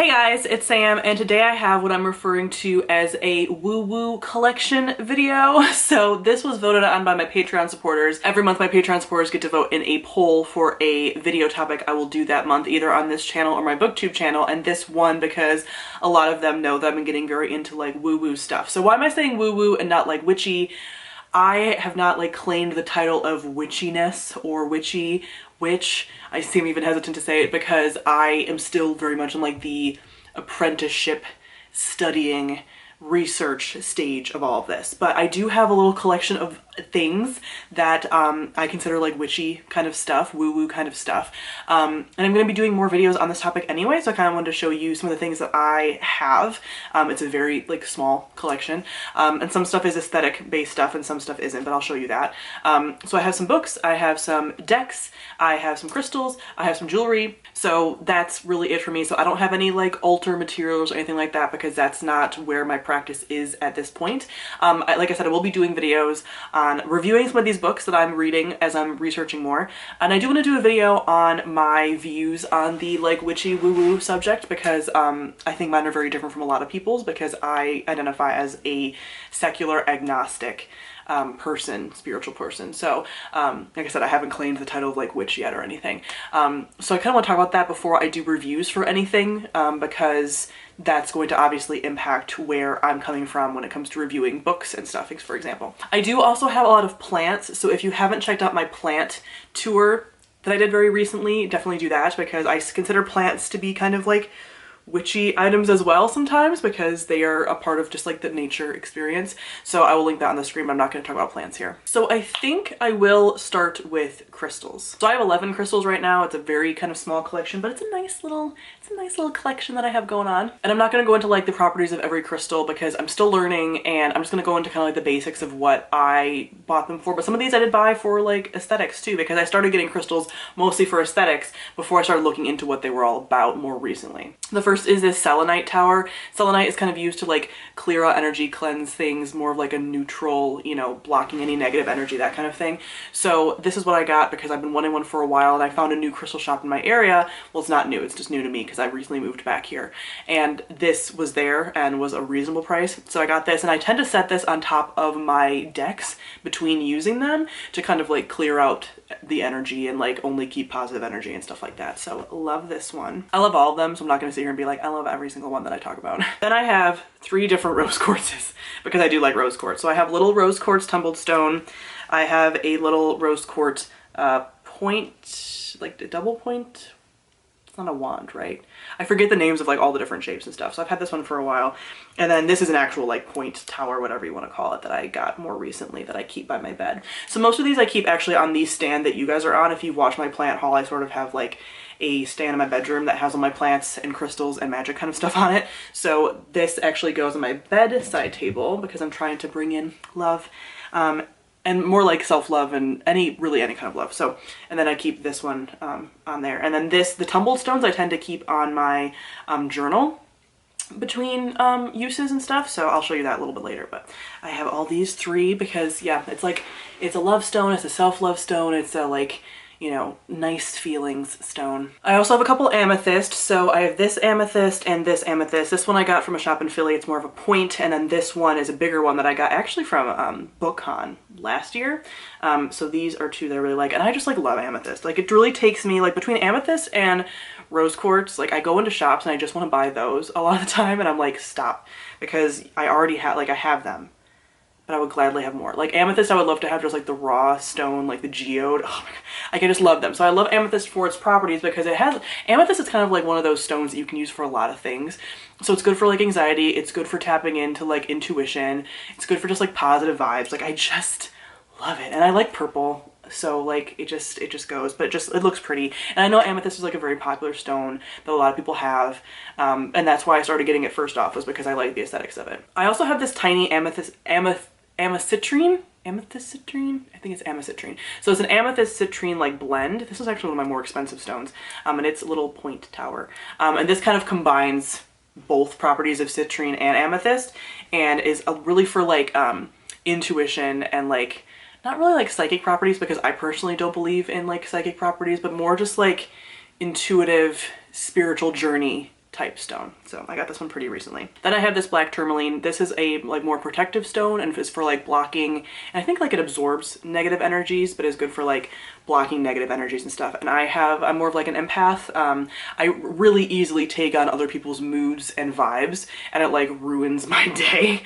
Hey guys, it's Sam, and today I have what I'm referring to as a woo-woo collection video. So this was voted on by my Patreon supporters. Every month my Patreon supporters get to vote in a poll for a video topic I will do that month, either on this channel or my booktube channel, and this won because a lot of them know that I've been getting very into like woo-woo stuff. So why am I saying woo-woo and not like witchy? I have not like claimed the title of witchiness or witchy, which I seem even hesitant to say it because I am still very much in like the apprenticeship studying research stage of all of this. But I do have a little collection of things that I consider like witchy kind of stuff, woo-woo kind of stuff. And I'm going to be doing more videos on this topic anyway, so I kind of wanted to show you some of the things that I have. It's a very like small collection, and some stuff is aesthetic based stuff and some stuff isn't, but I'll show you that. So I have some books, I have some decks, I have some crystals, I have some jewelry. So that's really it for me. So I don't have any like altar materials or anything like that because that's not where my practice is at this point. Like I said, I will be doing videos on reviewing some of these books that I'm reading as I'm researching more. And I do want to do a video on my views on the like witchy woo-woo subject because I think mine are very different from a lot of people's because I identify as a secular agnostic spiritual person. So like I said, I haven't claimed the title of like witch yet or anything. So I kind of want to talk about that before I do reviews for anything because that's going to obviously impact where I'm coming from when it comes to reviewing books and stuff, for example. I do also have a lot of plants, so if you haven't checked out my plant tour that I did very recently, definitely do that because I consider plants to be kind of like witchy items as well sometimes because they are a part of just like the nature experience. So I will link that on the screen, but I'm not going to talk about plants here. So I think I will start with crystals. So I have 11 crystals right now. It's a very kind of small collection, but it's a nice little collection that I have going on. And I'm not going to go into like the properties of every crystal because I'm still learning and I'm just going to go into kind of like the basics of what I bought them for. But some of these I did buy for like aesthetics too because I started getting crystals mostly for aesthetics before I started looking into what they were all about more recently. The first is this selenite tower. Selenite is kind of used to like clear out energy, cleanse things, more of like a neutral, you know, blocking any negative energy, that kind of thing. So this is what I got because I've been wanting one for a while and I found a new crystal shop in my area. Well, it's not new, it's just new to me because I recently moved back here. And this was there and was a reasonable price. So I got this and I tend to set this on top of my decks between using them to kind of like clear out the energy and like only keep positive energy and stuff like that. So love this one. I love all of them, so I'm not going to sit here and be like, I love every single one that I talk about. Then I have 3 different rose quartzes because I do like rose quartz. So I have little rose quartz tumbled stone. I have a little rose quartz point, like a double point. It's not a wand, right? I forget the names of like all the different shapes and stuff. So I've had this one for a while. And then this is an actual like point tower, whatever you want to call it, that I got more recently that I keep by my bed. So most of these I keep actually on the stand that you guys are on. If you watch my plant haul, I sort of have like a stand in my bedroom that has all my plants and crystals and magic kind of stuff on it. So this actually goes on my bedside table because I'm trying to bring in love. And more like self-love and really any kind of love. So, and then I keep this one on there. And then the tumbled stones I tend to keep on my journal between uses and stuff. So I'll show you that a little bit later. But I have all these 3 because yeah, it's like, it's a love stone, it's a self-love stone, it's a like, you know, nice feelings stone. I also have a couple amethysts. So I have this amethyst and this amethyst. This one I got from a shop in Philly. It's more of a point. And then this one is a bigger one that I got actually from BookCon last year. So these are 2 that I really like. And I just like love amethyst. Like it really takes me like between amethyst and rose quartz, like I go into shops and I just want to buy those a lot of the time. And I'm like, stop, because I already have, like I have them. But I would gladly have more. Like amethyst I would love to have just like the raw stone, like the geode. Oh my God. I just love them. So I love amethyst for its properties because it has, amethyst is kind of like one of those stones that you can use for a lot of things. So it's good for like anxiety, it's good for tapping into like intuition, it's good for just like positive vibes. Like I just love it. And I like purple. So like it just goes, but it looks pretty. And I know amethyst is like a very popular stone that a lot of people have. And that's why I started getting it first off, was because I like the aesthetics of it. I also have this tiny amethicitrine. I think it's amethicitrine. So it's an amethyst citrine like blend. This is actually one of my more expensive stones. And it's a little point tower. And this kind of combines both properties of citrine and amethyst and is really for like intuition and like not really like psychic properties because I personally don't believe in like psychic properties, but more just like intuitive spiritual journey type stone. So I got this one pretty recently. Then I have this black tourmaline. This is a like more protective stone and is for like blocking, and I think like it absorbs negative energies, but is good for like blocking negative energies and stuff. And I'm more of like an empath. I really easily take on other people's moods and vibes, and it like ruins my day.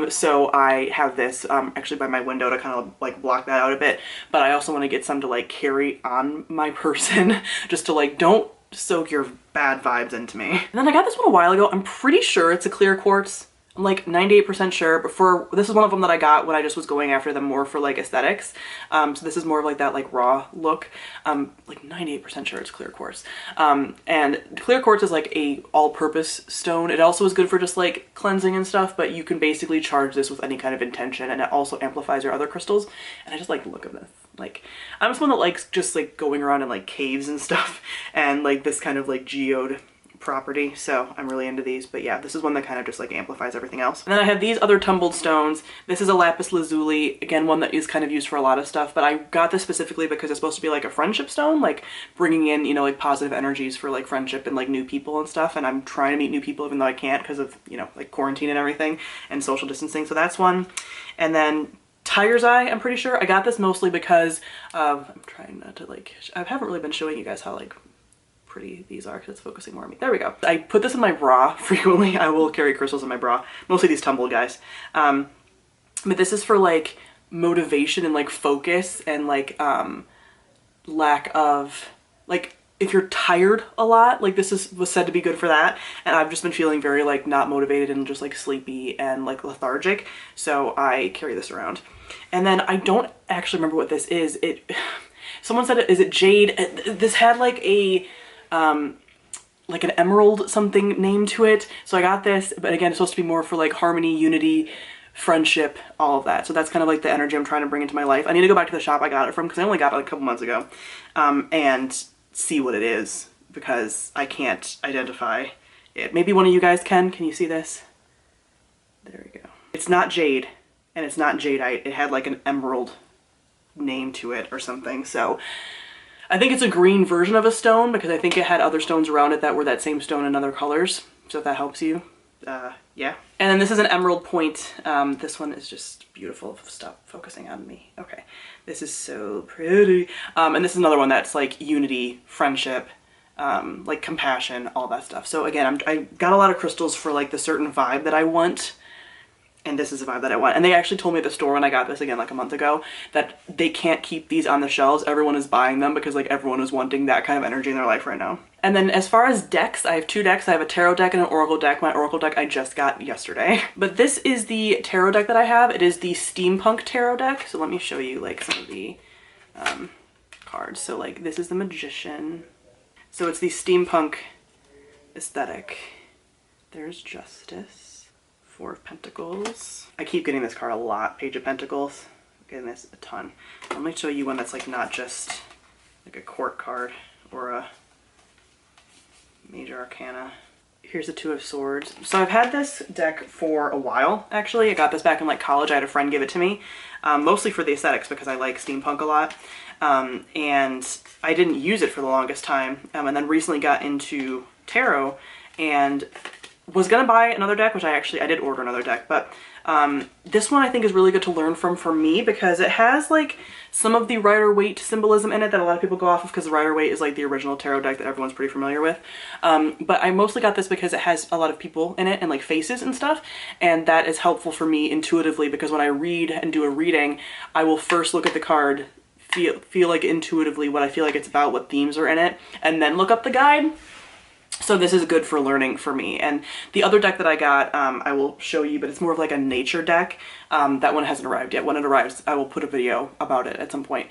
So I have this actually by my window to kind of like block that out a bit, but I also want to get some to like carry on my person just to like don't soak your bad vibes into me. And then I got this one a while ago. I'm pretty sure it's a clear quartz. I'm like 98% sure, but this is one of them that I got when I just was going after them more for like aesthetics. So this is more of like that like raw look. Like 98% sure it's clear quartz. And clear quartz is like a all-purpose stone. It also is good for just like cleansing and stuff, but you can basically charge this with any kind of intention, and it also amplifies your other crystals. And I just like the look of this. Like, I'm someone that likes just like going around in like caves and stuff, and like this kind of like geode property, so I'm really into these. But yeah, this is one that kind of just like amplifies everything else. And then I have these other tumbled stones. This is a lapis lazuli, again one that is kind of used for a lot of stuff, but I got this specifically because it's supposed to be like a friendship stone, like bringing in, you know, like positive energies for like friendship and like new people and stuff. And I'm trying to meet new people even though I can't because of, you know, like quarantine and everything and social distancing. So that's one. And then Tiger's Eye, I'm pretty sure. I got this mostly because I'm trying not to like, I haven't really been showing you guys how like pretty these are because it's focusing more on me. There we go. I put this in my bra frequently. I will carry crystals in my bra, mostly these tumbled guys. But this is for like motivation and like focus and like lack of like, if you're tired a lot, like this was said to be good for that. And I've just been feeling very like not motivated and just like sleepy and like lethargic. So I carry this around. And then I don't actually remember what this is. Someone said, is it jade? This had like a like an emerald something name to it. So I got this, but again, it's supposed to be more for like harmony, unity, friendship, all of that. So that's kind of like the energy I'm trying to bring into my life. I need to go back to the shop I got it from because I only got it like a couple months ago, and see what it is because I can't identify it. Maybe one of you guys can. Can you see this? There we go. It's not jade and it's not jadeite. It had like an emerald name to it or something. So I think it's a green version of a stone because I think it had other stones around it that were that same stone in other colors. So if that helps you, yeah. And then this is an emerald point. This one is just beautiful. Stop focusing on me. Okay. This is so pretty. And this is another one that's like unity, friendship, like compassion, all that stuff. So again, I got a lot of crystals for like the certain vibe that I want. And this is the vibe that I want. And they actually told me at the store when I got this again like a month ago that they can't keep these on the shelves. Everyone is buying them because like everyone is wanting that kind of energy in their life right now. And then as far as decks, I have two decks. I have a tarot deck and an oracle deck. My oracle deck I just got yesterday. But this is the tarot deck that I have. It is the steampunk tarot deck. So let me show you like some of the cards. So like this is the magician. So it's the steampunk aesthetic. There's justice. Four of Pentacles. I keep getting this card a lot. Page of Pentacles. I'm getting this a ton. Let me show you one that's like not just like a court card or a major arcana. Here's the Two of Swords. So I've had this deck for a while, actually. I got this back in like college. I had a friend give it to me, mostly for the aesthetics because I like steampunk a lot. And I didn't use it for the longest time. And then recently got into tarot and was gonna buy another deck, which I did order another deck, but this one I think is really good to learn from for me because it has like some of the Rider-Waite symbolism in it that a lot of people go off of because the Rider-Waite is like the original tarot deck that everyone's pretty familiar with. But I mostly got this because it has a lot of people in it and like faces and stuff, and that is helpful for me intuitively because when I read and do a reading, I will first look at the card, feel like intuitively what I feel like it's about, what themes are in it, and then look up the guide. So this is good for learning for me. And the other deck that I got, I will show you, but it's more of like a nature deck. That one hasn't arrived yet. When it arrives, I will put a video about it at some point.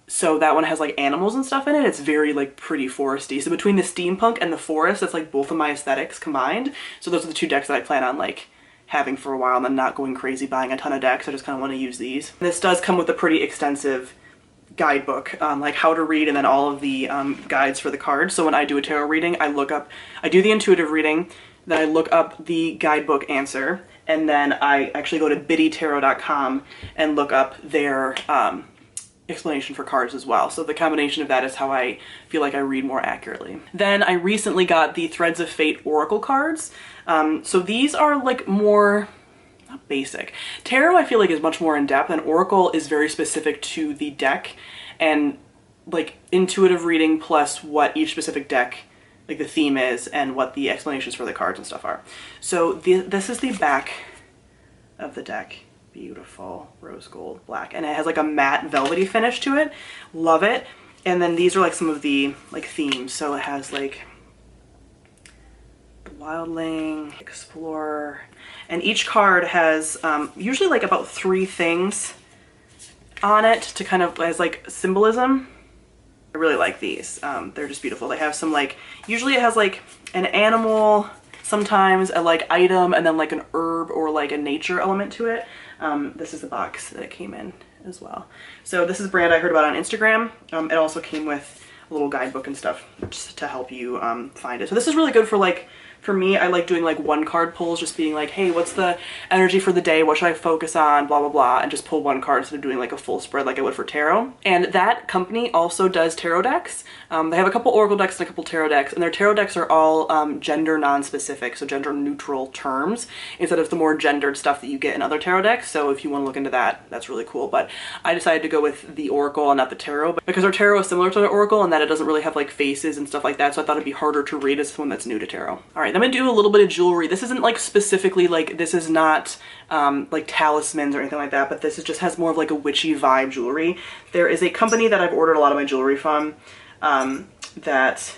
So that one has like animals and stuff in it. It's very like pretty foresty. So between the steampunk and the forest, that's like both of my aesthetics combined. So those are the two decks that I plan on like having for a while and then not going crazy buying a ton of decks. I just kind of want to use these. This does come with a pretty extensive guidebook, like how to read and then all of the guides for the cards. So when I do a tarot reading, I do the intuitive reading, then I look up the guidebook answer, and then I actually go to biddytarot.com and look up their explanation for cards as well. So the combination of that is how I feel like I read more accurately. Then I recently got the Threads of Fate Oracle cards. So these are like more, not basic. Tarot I feel like is much more in depth, and Oracle is very specific to the deck and like intuitive reading plus what each specific deck, like the theme is and what the explanations for the cards and stuff are. So this is the back of the deck. Beautiful rose gold black, and it has like a matte velvety finish to it. Love it. And then these are like some of the like themes. So it has like the wildling, explorer, and each card has usually like about 3 things on it to kind of as like symbolism. I really like these. They're just beautiful. They have some like, usually it has like an animal, sometimes a like item, and then like an herb or like a nature element to it. This is the box that it came in as well. So this is a brand I heard about on Instagram. It also came with a little guidebook and stuff just to help you find it. So this is really good for like, for me, I like doing like 1 card pulls, just being like, hey, what's the energy for the day? What should I focus on? Blah, blah, blah. And just pull 1 card instead of doing like a full spread like I would for tarot. And that company also does tarot decks. They have a couple oracle decks and a couple tarot decks, and their tarot decks are all gender non-specific, so gender neutral terms, instead of the more gendered stuff that you get in other tarot decks. So if you want to look into that, that's really cool. But I decided to go with the oracle and not the tarot because our tarot is similar to the oracle and that it doesn't really have like faces and stuff like that. So I thought it'd be harder to read as someone that's new to tarot. All right, I'm gonna do a little bit of jewelry. This isn't like specifically like, this is not like talismans or anything like that, but this is just has more of like a witchy vibe jewelry. There is a company that I've ordered a lot of my jewelry from that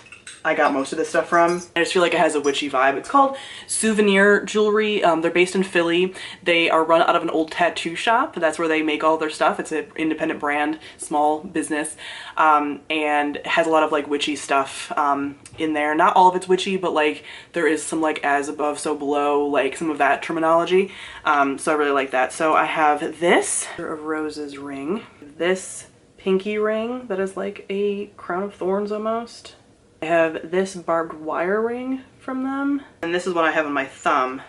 I got most of this stuff from. I just feel like it has a witchy vibe. It's called Souvenir Jewelry. They're based in Philly. They are run out of an old tattoo shop. That's where they make all their stuff. It's an independent brand, small business, and it has a lot of like witchy stuff in there. Not all of it's witchy, but like there is some like as above, so below, like some of that terminology. So I really like that. So I have this of Roses ring, this pinky ring that is like a crown of thorns almost. I have this barbed wire ring from them, and this is what I have on my thumb,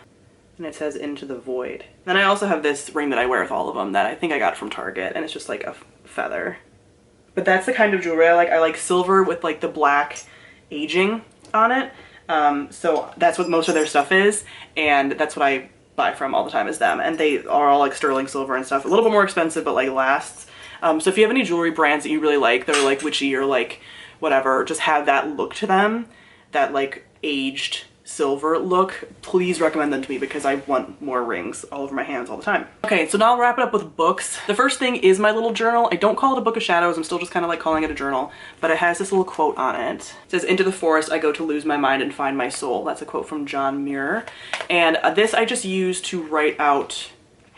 and it says Into the Void. Then I also have this ring that I wear with all of them that I think I got from Target, and it's just like a feather. But that's the kind of jewelry I like. I like silver with like the black aging on it. So that's what most of their stuff is, and that's what I buy from all the time is them. And they are all like sterling silver and stuff. A little bit more expensive, but like lasts. So if you have any jewelry brands that you really like, that are like witchy or like whatever, just have that look to them, that like aged silver look, please recommend them to me because I want more rings all over my hands all the time. Okay, so now I'll wrap it up with books. The first thing is my little journal. I don't call it a book of shadows, I'm still just kind of like calling it a journal, but it has this little quote on it. It says, "Into the forest I go to lose my mind and find my soul." That's a quote from John Muir. And this I just use to write out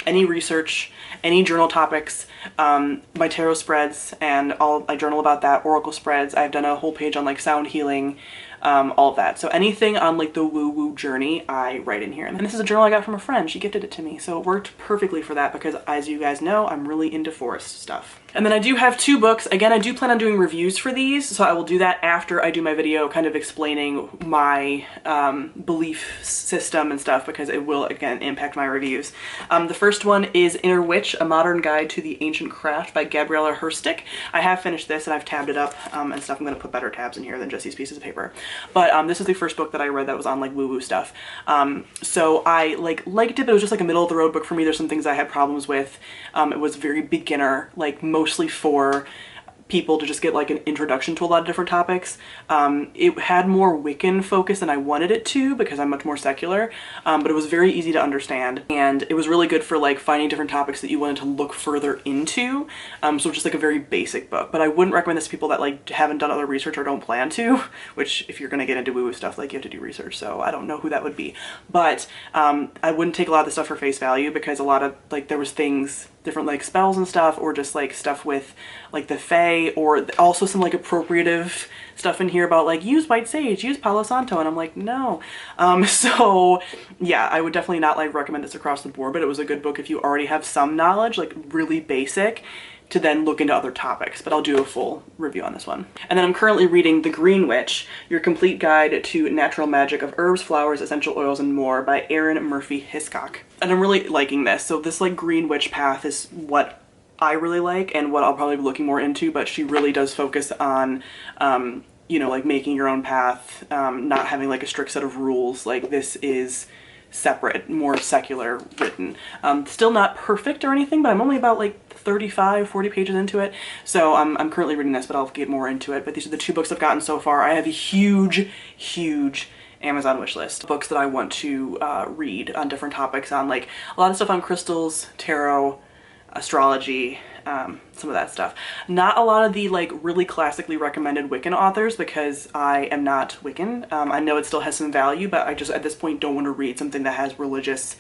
any research, any journal topics, my tarot spreads, and I journal about that, oracle spreads. I've done a whole page on like sound healing, all of that. So anything on like the woo-woo journey, I write in here. And this is a journal I got from a friend. She gifted it to me. So it worked perfectly for that because, as you guys know, I'm really into forest stuff. And then I do have 2 books. Again, I do plan on doing reviews for these, so I will do that after I do my video kind of explaining my belief system and stuff, because it will, again, impact my reviews. The first one is Inner Witch, A Modern Guide to the Ancient Craft by Gabriella Herstick. I have finished this and I've tabbed it up and stuff. I'm going to put better tabs in here than just these pieces of paper. But this is the first book that I read that was on like woo-woo stuff. So I liked it, but it was just like a middle of the road book for me. There's some things I had problems with. It was very beginner, like mostly for people to just get like an introduction to a lot of different topics. It had more Wiccan focus than I wanted it to because I'm much more secular, but it was very easy to understand, and it was really good for like finding different topics that you wanted to look further into. So just like a very basic book, but I wouldn't recommend this to people that like haven't done other research or don't plan to, which if you're gonna get into woo-woo stuff, like you have to do research, so I don't know who that would be. But I wouldn't take a lot of the stuff for face value because a lot of like there was things, different like spells and stuff, or just like stuff with like the fae, or also some like appropriative stuff in here about like use white sage, use Palo Santo, and I'm like, no. So yeah, I would definitely not like recommend this across the board, but it was a good book if you already have some knowledge, like really basic, to then look into other topics, but I'll do a full review on this one. And then I'm currently reading The Green Witch, Your Complete Guide to Natural Magic of Herbs, Flowers, Essential Oils, and More by Erin Murphy Hiscock. And I'm really liking this. So this like Green Witch path is what I really like and what I'll probably be looking more into, but she really does focus on, you know, like making your own path, not having like a strict set of rules. Like this is separate, more secular written. Still not perfect or anything, but I'm only about like 35, 40 pages into it. So I'm currently reading this, but I'll get more into it. But these are the 2 books I've gotten so far. I have a huge, huge Amazon wish list. Books that I want to read on different topics, on like a lot of stuff on crystals, tarot, astrology, some of that stuff. Not a lot of the like really classically recommended Wiccan authors, because I am not Wiccan. I know it still has some value, but I just at this point don't want to read something that has religious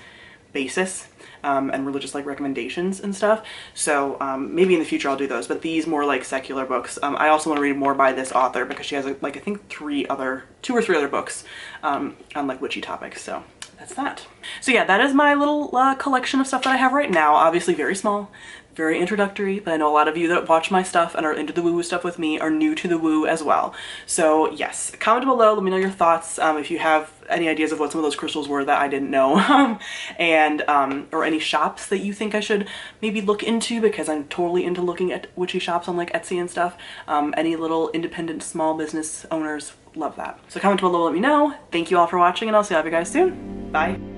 basis and religious like recommendations and stuff. So maybe in the future I'll do those, but these more like secular books. I also want to read more by this author because she has like I think 2 or 3 other books on like witchy topics. So that's that. So yeah, that is my little collection of stuff that I have right now. Obviously very small, very introductory, but I know a lot of you that watch my stuff and are into the woo-woo stuff with me are new to the woo as well. So yes, comment below, let me know your thoughts, if you have any ideas of what some of those crystals were that I didn't know, and or any shops that you think I should maybe look into, because I'm totally into looking at witchy shops on like Etsy and stuff. Any little independent small business owners, love that. So comment below, let me know. Thank you all for watching, and I'll see you guys soon. Bye.